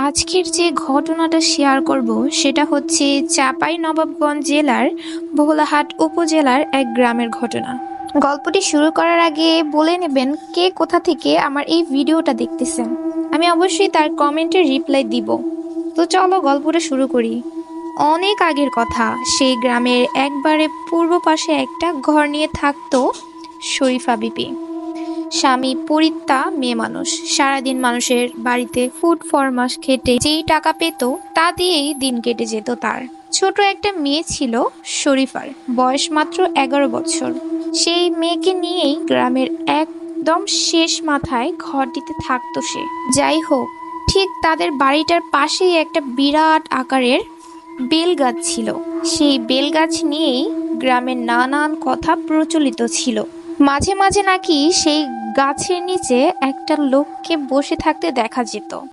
আজকের যে ঘটনাটা শেয়ার করব সেটা হচ্ছে চাঁপাইনবাবগঞ্জ জেলার ভোলাহাট উপজেলার এক গ্রামের ঘটনা। গল্পটি শুরু করার আগে বলে নেবেন কে কোথা থেকে আমার এই ভিডিওটা দেখতেছেন। আমি অবশ্যই তার কমেন্টে রিপ্লাই দিব। তো চলো গল্পটা শুরু করি। অনেক আগের কথা, সেই গ্রামের একবারে পূর্ব পাশে একটা ঘর নিয়ে থাকতো শরীফা বিবি। স্বামী পরিত্যা মেয়ে মানুষ, সারাদিন মানুষের বাড়িতে ফুড ফরমাস খেটে যেই টাকা পেত তা দিয়েই দিন কেটে যেত তার। ছোট একটা মেয়ে ছিল শরীফার, বয়স মাত্র 11 বছর। সেই মেয়েকে নিয়েই গ্রামের একদম শেষ মাথায় ঘরটিতে থাকতো সে। যাই হোক, ঠিক তাদের বাড়িটার পাশেই একটা বিরাট আকারের বেল গাছ ছিল। সেই বেল গাছ নিয়েই গ্রামের নানান কথা প্রচলিত ছিল। মাঝে মাঝে নাকি সেই গাছের নিচে একটা লোককে বসে থাকতে দেখা যেত।